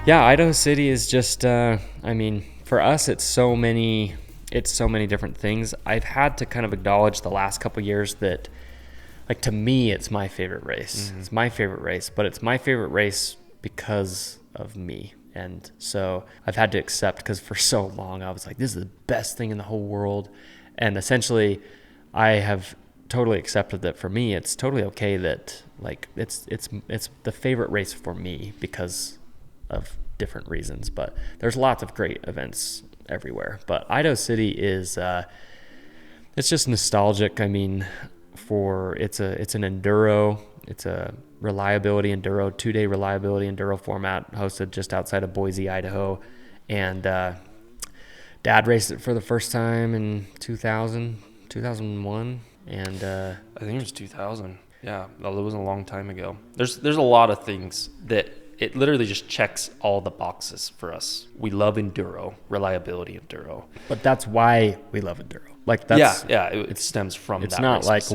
Yeah, Idaho City is just, for us, it's so many different things. I've had to kind of acknowledge the last couple of years that, like, to me, it's my favorite race. It's my favorite race, but it's my favorite race because of me. And so I've had to accept, because for so long I was like, this is the best thing in the whole world. And essentially I have totally accepted that for me, it's totally okay that, like, it's the favorite race for me because of different reasons. But there's lots of great events everywhere. But Idaho City is, it's just nostalgic. I mean, it's an enduro, it's a reliability enduro, 2-day reliability enduro format, hosted just outside of Boise, Idaho. And Dad raced it for the first time in 2001. And I think it was 2000. Yeah, it was a long time ago. There's a lot of things that it literally just checks all the boxes for us. We love enduro, reliability enduro. But that's why we love enduro. Like, that's it stems from it's that. It's not like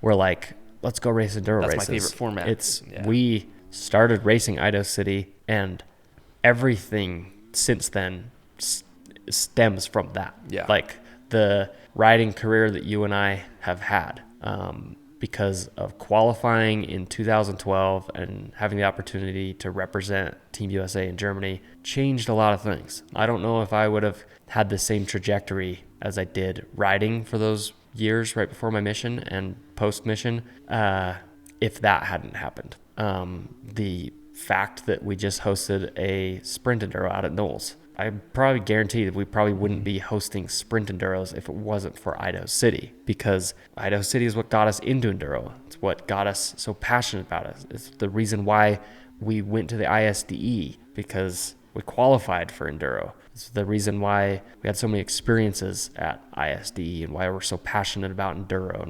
we're like, let's go race enduro races. That's my favorite format. We started racing Idaho City, and everything since then stems from that. Yeah. Like, the riding career that you and I have had, because of qualifying in 2012 and having the opportunity to represent Team USA in Germany, changed a lot of things. I don't know if I would have had the same trajectory as I did riding for those years right before my mission and post-mission, if that hadn't happened. The fact that we just hosted a sprint enduro out at Knowles, I probably guarantee that we probably wouldn't be hosting sprint enduros if it wasn't for Idaho City, because Idaho City is what got us into enduro. It's what got us so passionate about it. It's the reason why we went to the ISDE, because we qualified for enduro. It's the reason why we had so many experiences at ISDE, and why we're so passionate about enduro,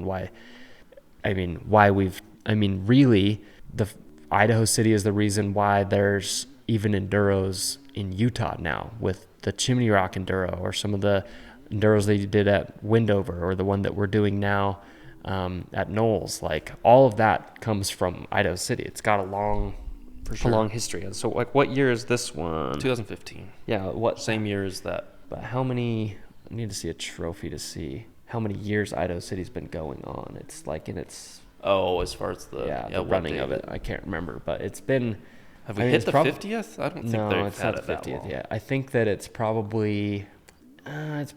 and really, the Idaho City is the reason why there's even enduros in Utah now, with the Chimney Rock Enduro, or some of the enduros they did at Windover, or the one that we're doing now at Knowles. Like, all of that comes from Idaho City. It's got a long history. And so, like, what year is this one? 2015. Yeah, what same year as that? But how many? I need to see a trophy to see how many years Idaho City's been going on. It's like in its as far as the running of it, I can't remember, but it's been. Have we hit the 50th? I don't think it's not the 50th yet. I think that it's probably around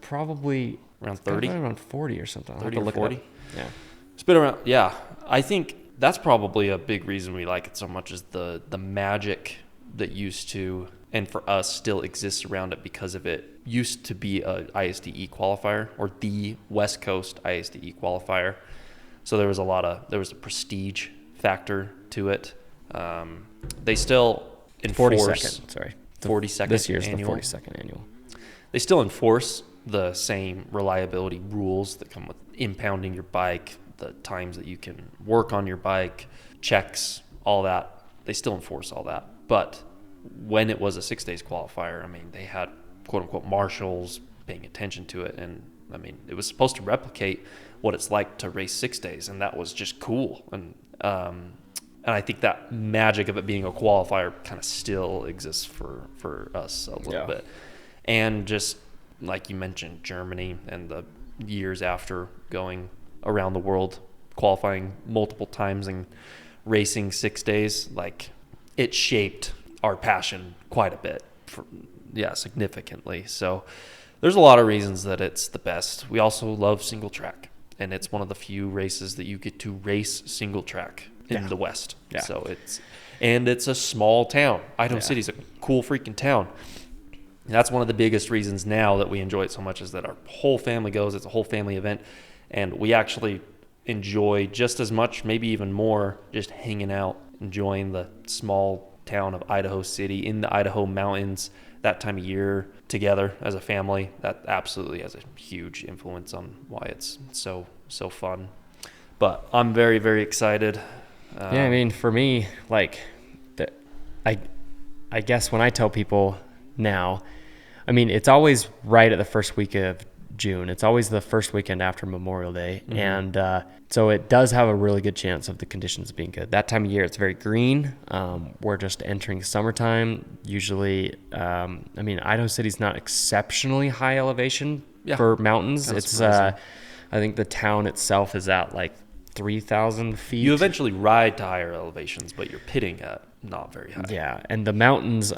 30, around 40 or something. I'll 30 have to look or 40. it up. Yeah, it's been around. Yeah, I think that's probably a big reason we like it so much, is the magic that used to, and for us still exists around it, because of it used to be a ISDE qualifier, or the West Coast ISDE qualifier. So there was a prestige factor to it. They still enforce 42nd. This year's annual. the 42nd annual. They still enforce the same reliability rules that come with impounding your bike, the times that you can work on your bike, checks, all that. They still enforce all that. But when it was a 6 days qualifier, I mean, they had quote unquote marshals paying attention to it. And I mean, it was supposed to replicate what it's like to race 6 days. And that was just cool. And I think that magic of it being a qualifier kind of still exists for us a little bit. And just like you mentioned, Germany and the years after, going around the world, qualifying multiple times and racing 6 days, like, it shaped our passion quite a bit, significantly. So there's a lot of reasons that it's the best. We also love single track, and it's one of the few races that you get to race single track in the West. Yeah. So it's a small town. Idaho City's a cool freaking town. And that's one of the biggest reasons now that we enjoy it so much, is that our whole family goes. It's a whole family event, and we actually enjoy just as much, maybe even more, just hanging out, enjoying the small town of Idaho City in the Idaho mountains that time of year together as a family. That absolutely has a huge influence on why it's so fun. But I'm very, very excited. I mean, for me, like, I guess when I tell people now, I mean, it's always right at the first week of June. It's always the first weekend after Memorial Day. And so it does have a really good chance of the conditions being good. That time of year, it's very green. We're just entering summertime. Usually, Idaho City's not exceptionally high elevation for mountains. It's I think the town itself is at like 3,000 feet. You eventually ride to higher elevations, but you're pitting at not very high. Yeah, and the mountains,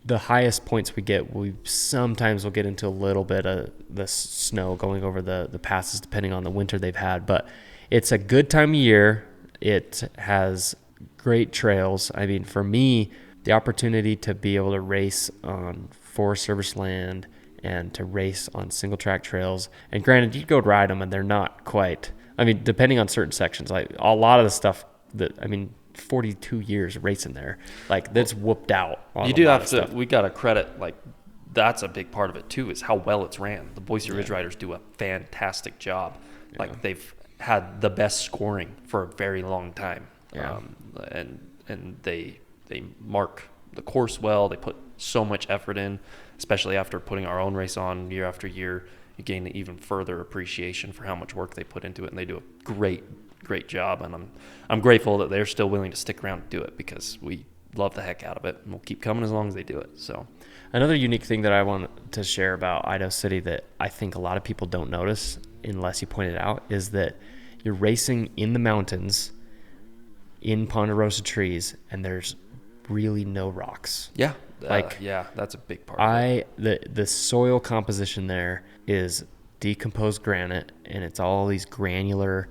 the highest points we get, we sometimes will get into a little bit of the snow going over the passes depending on the winter they've had. But it's a good time of year. It has great trails. I mean, for me, the opportunity to be able to race on Forest Service land and to race on single track trails. And granted, you go ride them and they're not quite, depending on certain sections, like a lot of the stuff 42 years racing there, like that's whooped out. You do have to, we got to credit, like that's a big part of it too, is how well it's ran. The Boise Ridge Riders do a fantastic job. Like they've had the best scoring for a very long time. And they mark the course well. They put so much effort in, especially after putting our own race on year after year. You gain even further appreciation for how much work they put into it, and they do a great job. And I'm grateful that they're still willing to stick around and do it, because we love the heck out of it, and we'll keep coming as long as they do it. So another unique thing that I want to share about Idaho City that I think a lot of people don't notice unless you point it out is that you're racing in the mountains in ponderosa trees, and there's really no rocks. That's a big part of it. The soil composition there is decomposed granite, and it's all these granular,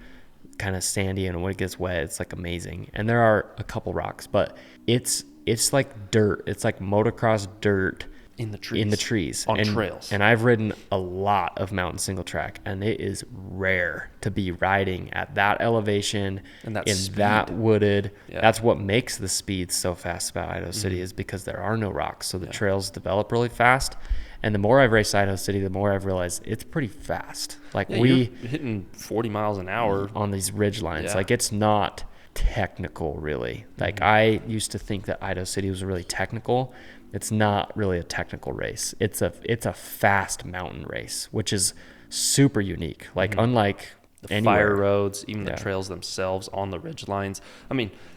kind of sandy, and when it gets wet, it's like amazing. And there are a couple rocks, but it's like dirt. It's like motocross dirt in the trees on trails. And I've ridden a lot of mountain single track, and it is rare to be riding at that elevation and that wooded. Yeah. That's what makes the speed so fast about Idaho City, is because there are no rocks. So the trails develop really fast. And the more I've raced Idaho City, the more I've realized it's pretty fast. Like you're hitting 40 miles an hour on these ridge lines. Yeah. Like it's not technical really. Like I used to think that Idaho City was really technical. It's not really a technical race. It's a fast mountain race, which is super unique. Like unlike the fire roads, even the trails themselves on the ridge lines.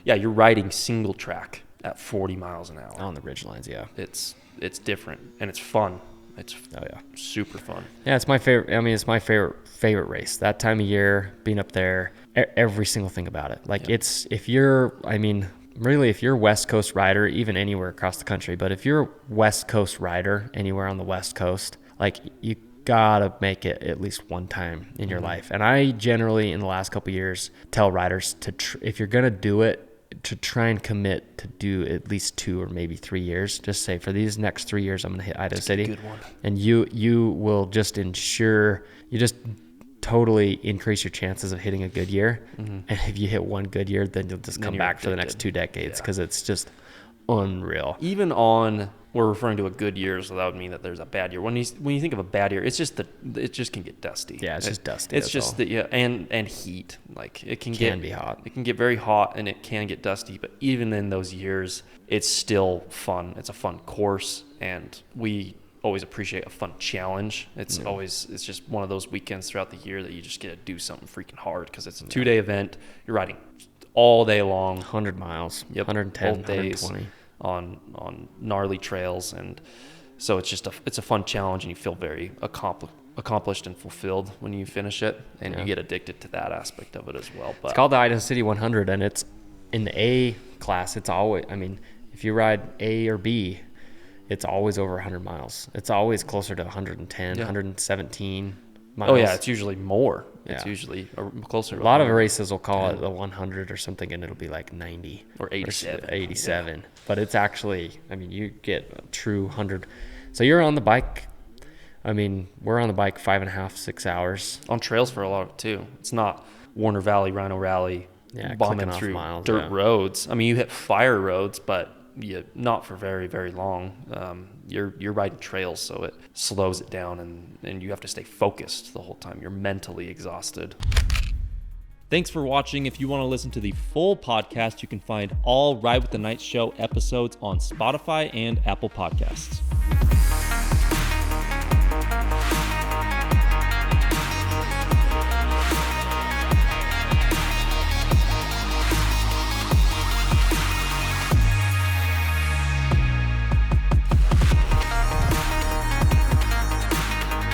You're riding single track at 40 miles an hour on the ridge lines. Yeah, it's different and it's fun. It's super fun. Yeah, it's my favorite. It's my favorite race. That time of year, being up there, every single thing about it. Like if you're a West Coast rider, even anywhere across the country, but if you're a West Coast rider anywhere on the West Coast, like you gotta make it at least one time in your life. And I generally, in the last couple of years, tell riders if you're gonna do it, to try and commit to do at least 2 or maybe 3 years. Just say for these next 3 years, I'm going to hit Idaho City. Good one. And you will just totally increase your chances of hitting a good year. And if you hit one good year, then you'll just come back for the next 2 decades, because it's just unreal. Even on, we're referring to a good year, so that would mean that there's a bad year. When you think of a bad year, it's just it just can get dusty. Yeah, it's just dusty. It's just and heat. Like it can be hot. It can get very hot and it can get dusty. But even in those years, it's still fun. It's a fun course, and we always appreciate a fun challenge. It's just one of those weekends throughout the year that you just get to do something freaking hard, because it's a 2-day event. You're riding all day long, 100 miles, 110, both days, 120 on gnarly trails, and so it's a fun challenge, and you feel very accomplished and fulfilled when you finish it, and you get addicted to that aspect of it as well. But it's called the Idaho City 100, and it's in the A class. It's always, if you ride A or B, it's always over 100 miles. It's always closer to 110, 117 miles. Oh yeah, it's usually more. It's usually closer to a lot of races will call it the 100 or something, and it'll be like 90 or 87. 87. But it's actually, you get a true 100. So you're on the bike. We're on the bike 5.5, 6 hours. On trails for a lot of it too. It's not Warner Valley, Rhino Rally, bombing through miles, dirt roads. You hit fire roads, but not for very, very long. You're riding trails, so it slows it down, and you have to stay focused the whole time. You're mentally exhausted. Thanks for watching. If you want to listen to the full podcast, you can find all Ride with the Knights Show episodes on Spotify and Apple Podcasts.